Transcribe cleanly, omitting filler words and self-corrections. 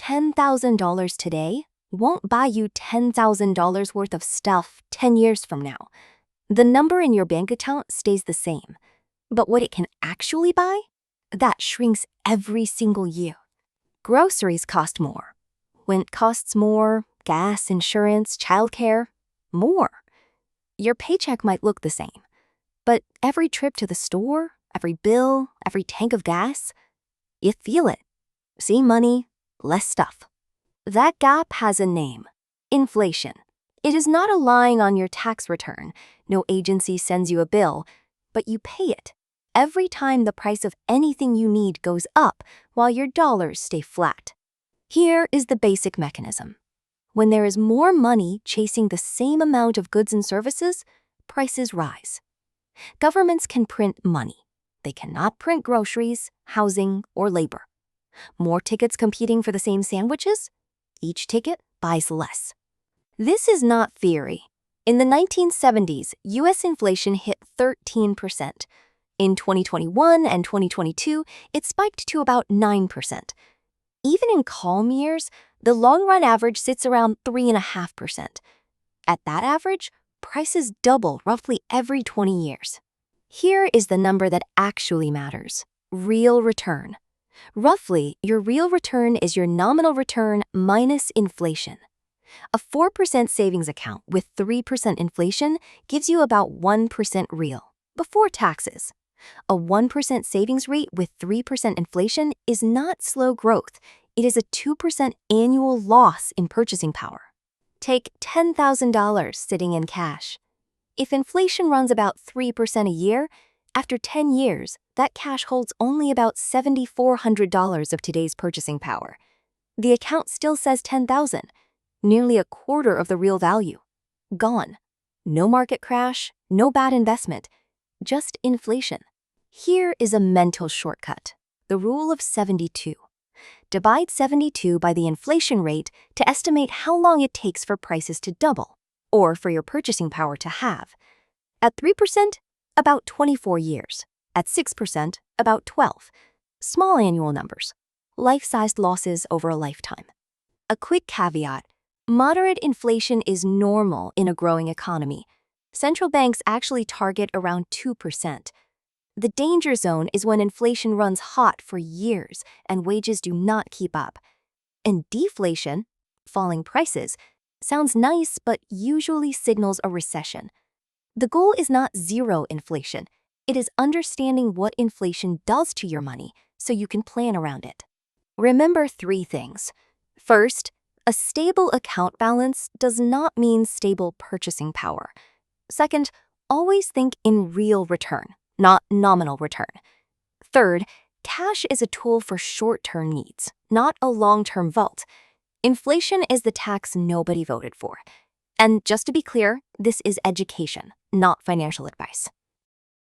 $10,000 today won't buy you $10,000 worth of stuff 10 years from now. The number in your bank account stays the same, but what it can actually buy, that shrinks every single year. Groceries cost more. Rent costs more, gas, insurance, childcare, more. Your paycheck might look the same, but every trip to the store, every bill, every tank of gas, you feel it. See money, less stuff. That gap has a name: inflation. It is not a line on your tax return. No agency sends you a bill, but you pay it every time the price of anything you need goes up while your dollars stay flat. Here is the basic mechanism. When there is more money chasing the same amount of goods and services, prices rise. Governments can print money. They cannot print groceries, housing, or labor. More tickets competing for the same sandwiches? Each ticket buys less. This is not theory. In the 1970s, U.S. inflation hit 13%. In 2021 and 2022, it spiked to about 9%. Even in calm years, the long-run average sits around 3.5%. At that average, prices double roughly every 20 years. Here is the number that actually matters: real return. Roughly, your real return is your nominal return minus inflation. A 4% savings account with 3% inflation gives you about 1% real, before taxes. A 1% savings rate with 3% inflation is not slow growth. It is a 2% annual loss in purchasing power. Take $10,000 sitting in cash. If inflation runs about 3% a year, after 10 years, that cash holds only about $7,400 of today's purchasing power. The account still says $10,000, nearly a quarter of the real value. Gone. No market crash, no bad investment, just inflation. Here is a mental shortcut: the rule of 72. Divide 72 by the inflation rate to estimate how long it takes for prices to double, or for your purchasing power to halve. At 3%, about 24 years. At 6%, about 12. Small annual numbers. Life-sized losses over a lifetime. A quick caveat: moderate inflation is normal in a growing economy. Central banks actually target around 2%. The danger zone is when inflation runs hot for years and wages do not keep up. And deflation, falling prices, sounds nice but usually signals a recession. The goal is not zero inflation. It is understanding what inflation does to your money so you can plan around it. Remember 3 things. First, a stable account balance does not mean stable purchasing power. Second, always think in real return, not nominal return. Third, cash is a tool for short-term needs, not a long-term vault. Inflation is the tax nobody voted for. And just to be clear, this is education, not financial advice.